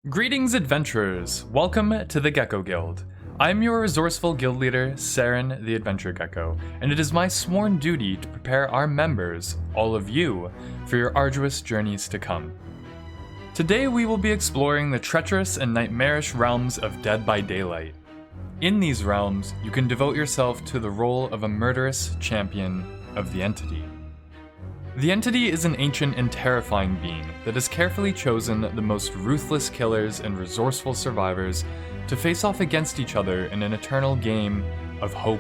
Greetings, adventurers! Welcome to the Gecko Guild. I'm your resourceful guild leader, Saren the Adventure Gecko, and it is my sworn duty to prepare our members, all of you, for your arduous journeys to come. Today we will be exploring the treacherous and nightmarish realms of Dead by Daylight. In these realms, you can devote yourself to the role of a murderous champion of the entity. The entity is an ancient and terrifying being that has carefully chosen the most ruthless killers and resourceful survivors to face off against each other in an eternal game of hope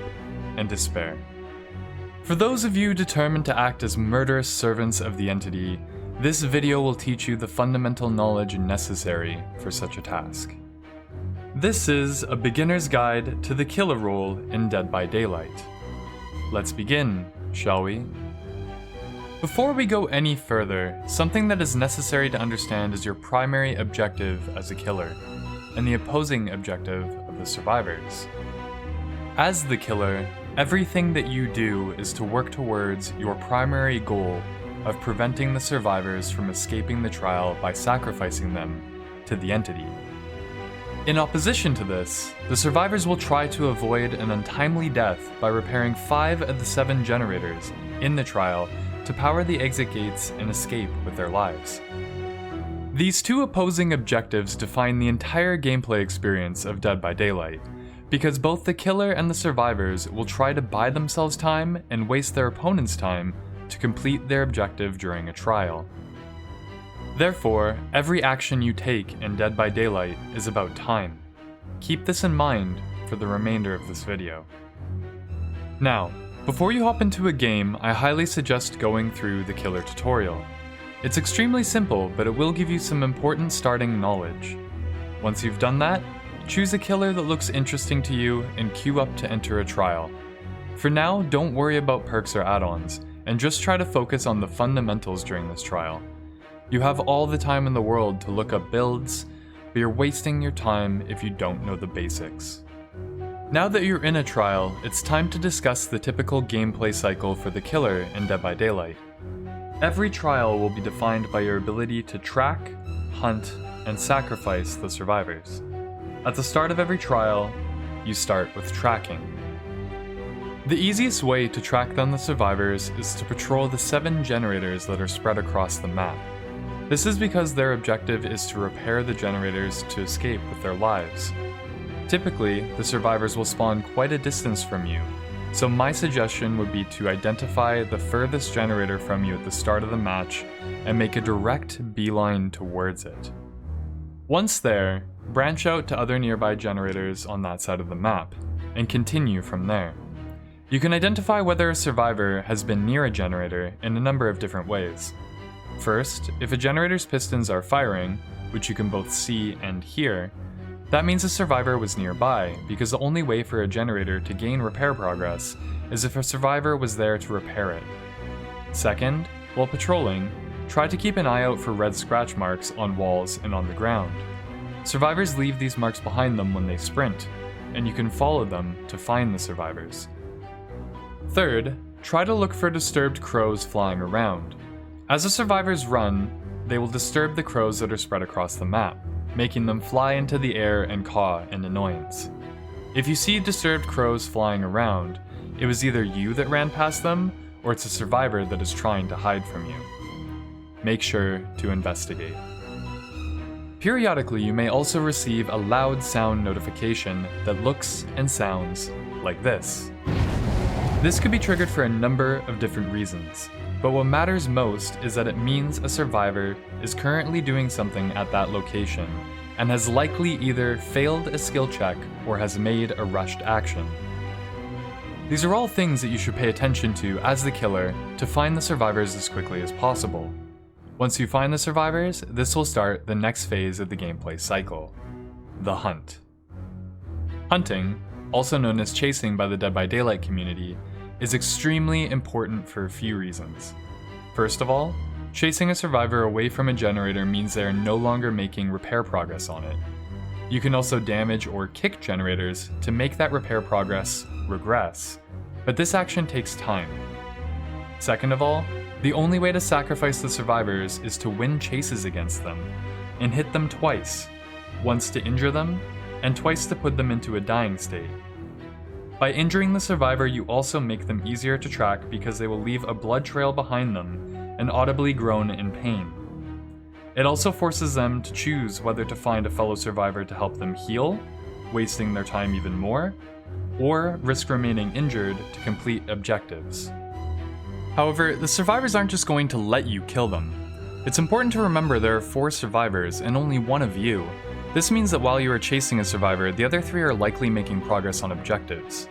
and despair. For those of you determined to act as murderous servants of the entity, this video will teach you the fundamental knowledge necessary for such a task. This is a beginner's guide to the killer role in Dead by Daylight. Let's begin, shall we? Before we go any further, something that is necessary to understand is your primary objective as a killer, and the opposing objective of the survivors. As the killer, everything that you do is to work towards your primary goal of preventing the survivors from escaping the trial by sacrificing them to the entity. In opposition to this, the survivors will try to avoid an untimely death by repairing 5 of the 7 generators in the trial to power the exit gates and escape with their lives. These two opposing objectives define the entire gameplay experience of Dead by Daylight, because both the killer and the survivors will try to buy themselves time and waste their opponent's time to complete their objective during a trial. Therefore, every action you take in Dead by Daylight is about time. Keep this in mind for the remainder of this video. Now, before you hop into a game, I highly suggest going through the killer tutorial. It's extremely simple, but it will give you some important starting knowledge. Once you've done that, choose a killer that looks interesting to you and queue up to enter a trial. For now, don't worry about perks or add-ons, and just try to focus on the fundamentals during this trial. You have all the time in the world to look up builds, but you're wasting your time if you don't know the basics. Now that you're in a trial, it's time to discuss the typical gameplay cycle for the killer in Dead by Daylight. Every trial will be defined by your ability to track, hunt, and sacrifice the survivors. At the start of every trial, you start with tracking. The easiest way to track down the survivors is to patrol the 7 generators that are spread across the map. This is because their objective is to repair the generators to escape with their lives. Typically, the survivors will spawn quite a distance from you, so my suggestion would be to identify the furthest generator from you at the start of the match and make a direct beeline towards it. Once there, branch out to other nearby generators on that side of the map, and continue from there. You can identify whether a survivor has been near a generator in a number of different ways. First, if a generator's pistons are firing, which you can both see and hear, that means a survivor was nearby, because the only way for a generator to gain repair progress is if a survivor was there to repair it. Second, while patrolling, try to keep an eye out for red scratch marks on walls and on the ground. Survivors leave these marks behind them when they sprint, and you can follow them to find the survivors. Third, try to look for disturbed crows flying around. As the survivors run, they will disturb the crows that are spread across the map, making them fly into the air and caw an annoyance. If you see disturbed crows flying around, it was either you that ran past them, or it's a survivor that is trying to hide from you. Make sure to investigate. Periodically, you may also receive a loud sound notification that looks and sounds like this. This could be triggered for a number of different reasons, but what matters most is that it means a survivor is currently doing something at that location and has likely either failed a skill check or has made a rushed action. These are all things that you should pay attention to as the killer to find the survivors as quickly as possible. Once you find the survivors, this will start the next phase of the gameplay cycle, the hunt. Hunting, also known as chasing by the Dead by Daylight community, is extremely important for a few reasons. First of all, chasing a survivor away from a generator means they are no longer making repair progress on it. You can also damage or kick generators to make that repair progress regress, but this action takes time. Second of all, the only way to sacrifice the survivors is to win chases against them, and hit them twice, once to injure them, and twice to put them into a dying state. By injuring the survivor, you also make them easier to track because they will leave a blood trail behind them and audibly groan in pain. It also forces them to choose whether to find a fellow survivor to help them heal, wasting their time even more, or risk remaining injured to complete objectives. However, the survivors aren't just going to let you kill them. It's important to remember there are 4 survivors and only 1 of you. This means that while you are chasing a survivor, the other 3 are likely making progress on objectives.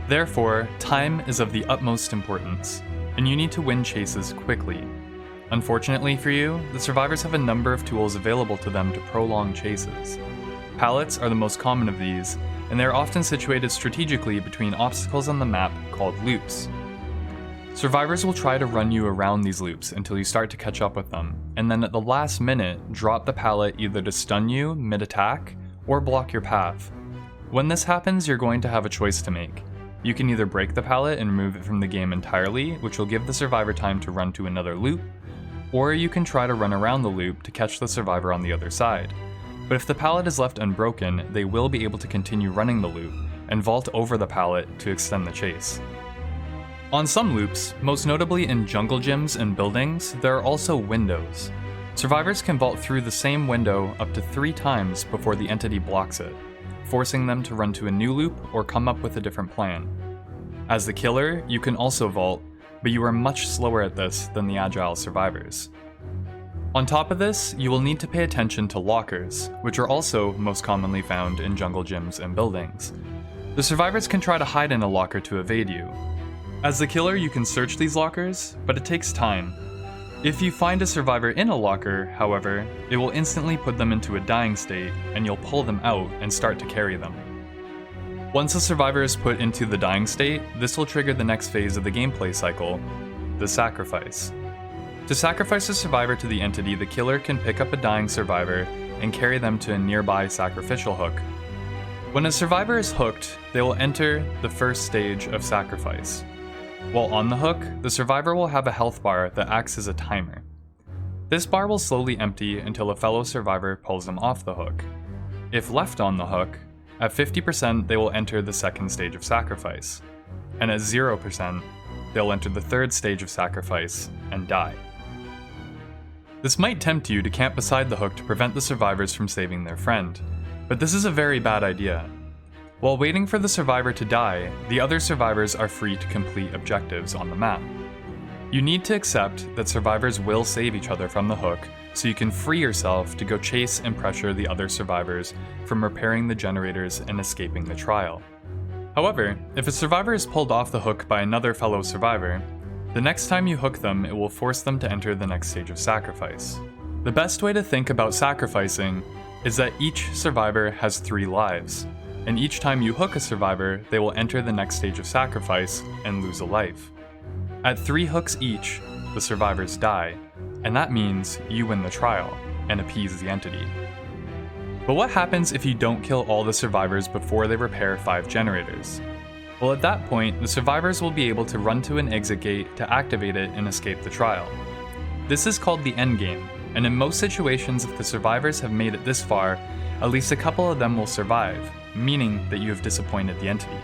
Therefore, time is of the utmost importance, and you need to win chases quickly. Unfortunately for you, the survivors have a number of tools available to them to prolong chases. Pallets are the most common of these, and they are often situated strategically between obstacles on the map called loops. Survivors will try to run you around these loops until you start to catch up with them, and then at the last minute, drop the pallet either to stun you mid-attack or block your path. When this happens, you're going to have a choice to make. You can either break the pallet and remove it from the game entirely, which will give the survivor time to run to another loop, or you can try to run around the loop to catch the survivor on the other side. But if the pallet is left unbroken, they will be able to continue running the loop and vault over the pallet to extend the chase. On some loops, most notably in jungle gyms and buildings, there are also windows. Survivors can vault through the same window up to 3 times before the entity blocks it, forcing them to run to a new loop or come up with a different plan. As the killer, you can also vault, but you are much slower at this than the agile survivors. On top of this, you will need to pay attention to lockers, which are also most commonly found in jungle gyms and buildings. The survivors can try to hide in a locker to evade you. As the killer, you can search these lockers, but it takes time. If you find a survivor in a locker, however, it will instantly put them into a dying state, and you'll pull them out and start to carry them. Once a survivor is put into the dying state, this will trigger the next phase of the gameplay cycle, the sacrifice. To sacrifice a survivor to the entity, the killer can pick up a dying survivor and carry them to a nearby sacrificial hook. When a survivor is hooked, they will enter the first stage of sacrifice. While on the hook, the survivor will have a health bar that acts as a timer. This bar will slowly empty until a fellow survivor pulls them off the hook. If left on the hook, at 50% they will enter the second stage of sacrifice, and at 0% they'll enter the third stage of sacrifice and die. This might tempt you to camp beside the hook to prevent the survivors from saving their friend, but this is a very bad idea. While waiting for the survivor to die, the other survivors are free to complete objectives on the map. You need to accept that survivors will save each other from the hook, so you can free yourself to go chase and pressure the other survivors from repairing the generators and escaping the trial. However, if a survivor is pulled off the hook by another fellow survivor, the next time you hook them, it will force them to enter the next stage of sacrifice. The best way to think about sacrificing is that each survivor has 3 lives, and each time you hook a survivor, they will enter the next stage of sacrifice and lose a life. At 3 hooks each, the survivors die, and that means you win the trial and appease the entity. But what happens if you don't kill all the survivors before they repair 5 generators? Well, at that point, the survivors will be able to run to an exit gate to activate it and escape the trial. This is called the endgame, and in most situations, if the survivors have made it this far, at least a couple of them will survive, meaning that you have disappointed the entity.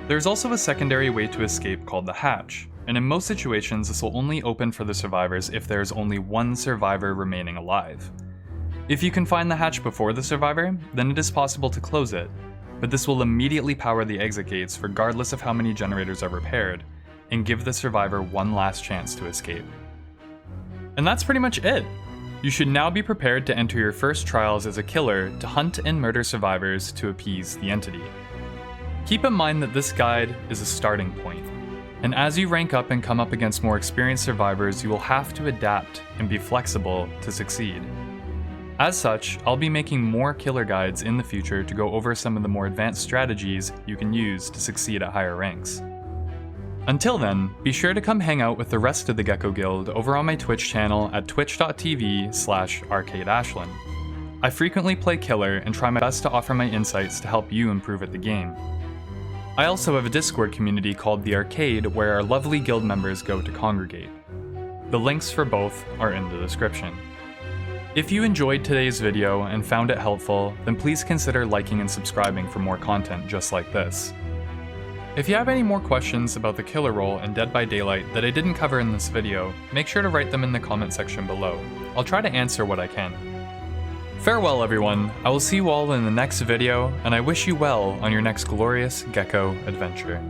There's also a secondary way to escape called the hatch, and in most situations this will only open for the survivors if there is only 1 survivor remaining alive. If you can find the hatch before the survivor, then it is possible to close it, but this will immediately power the exit gates regardless of how many generators are repaired, and give the survivor one last chance to escape. And that's pretty much it! You should now be prepared to enter your first trials as a killer to hunt and murder survivors to appease the entity. Keep in mind that this guide is a starting point, and as you rank up and come up against more experienced survivors, you will have to adapt and be flexible to succeed. As such, I'll be making more killer guides in the future to go over some of the more advanced strategies you can use to succeed at higher ranks. Until then, be sure to come hang out with the rest of the Gecko Guild over on my Twitch channel at twitch.tv/arcadeashlyn. I frequently play killer and try my best to offer my insights to help you improve at the game. I also have a Discord community called The Arcade where our lovely guild members go to congregate. The links for both are in the description. If you enjoyed today's video and found it helpful, then please consider liking and subscribing for more content just like this. If you have any more questions about the killer role in Dead by Daylight that I didn't cover in this video, make sure to write them in the comment section below. I'll try to answer what I can. Farewell everyone, I will see you all in the next video, and I wish you well on your next glorious gecko adventure.